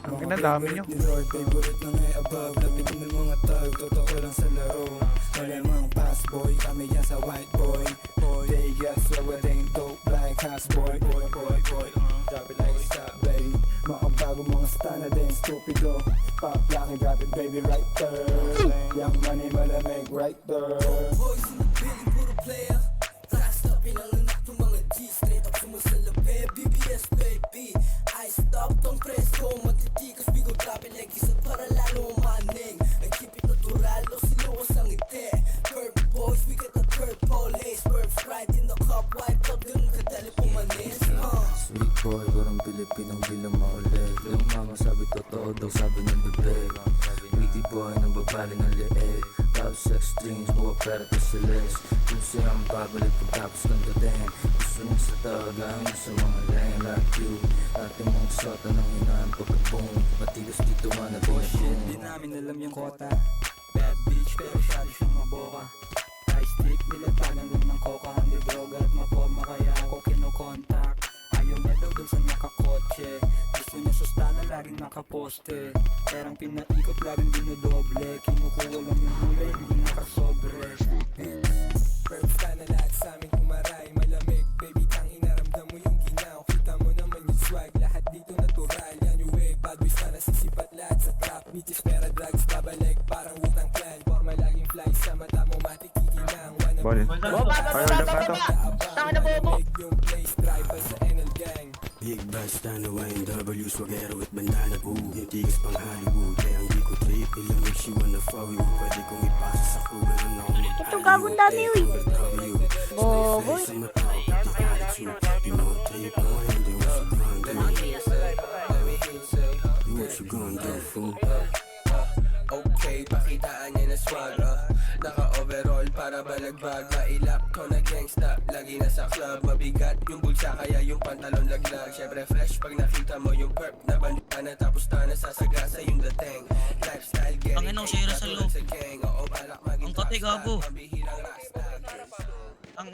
Ang dami nyo. Favorite ng above, lapit ng mga tag, totoo lang sa laro. Malamang pass boy, kami yan sa white boy. They got so it ain't dope like house boy. Drop it like it's hot, baby. Makabago mga stana din, stupido. Pop lang and drop it, baby, right there. Young money, malamig, right there. Boys in the building, puro player. Last up in ang anak ng mga G. Straight up sumasalabi, BBS baby. I stop tong presko, matitikas. We go drop it like isa para lalo maning. I keep it natural, no sinuwas ang ite. Purp boys, we got the purple lace. Purp right in the cup, white cup, ganun kadali pumanis. Sweet boy, parang Pilipinong di lang maulit. Yung mama sabi totoo daw sabi ng bibig. Witty boy nang babali ng leeg. Love sex dreams, buwa pera to sa list. Kung siya ang babalik pagtapos ng dating. Gusto niya sa talagang sa mga lane like you. Ate mong sota ng hinaan pagkaboom. Matigas dito man na Shit, di namin alam yung kota. Bad bitch, pero syado siyang maboka. High stick, nilatagan lang ng coca. Hindi droga at maporma, kaya ako kinokontak. Ayaw niya daw dun sa nakakotse. Gusto niya sa stana, laging nakaposte. Perang pinaikot, laging dinodoble. Kinukuha lang yung gulay, hindi nakasobre. Perp stana, lahat sa amin umaray. Malamig, baby, tang inaramdam mo yung ginaw. Kita mo naman yung swag, lahat dito natural. Yan yung way, bad boys na nasisipat lahat sa trap. Bitches, pera, drugs, babalik, parang Wu-Tang Clan. Forma laging fly sa mata mo, matikikinang. Bali. Tanga na bobo! Yung place, driver sa NL Gang. Big basta na YNW, swagero at bandana po. Yung tigas pang Hollywood, kaya hindi ko trip. Ilang mix you wanna follow you. Pwede kong ipasa sa crew, ganun ako mag-Hollywood. Ito gagong dami, uy. Boboy. Sa mata ko, pati attitude. You know what trip mo, hindi what you gonna do. What you gonna do, fool? Okay, pakitaan niya na swag. Naka-overall para balagbag. Mailap ko na gangsta, lagi na sa club. Mabigat yung bulsa, kaya yung pantalon laglag. Syempre fresh pag nakita mo yung perp na bandana. Tapos na nasasagasa yung dating. Lifestyle gang, Ang inong share sa loob. gang. Oo, balak maging Ang kate, gago. rockstar, pambihirang rasta. Ang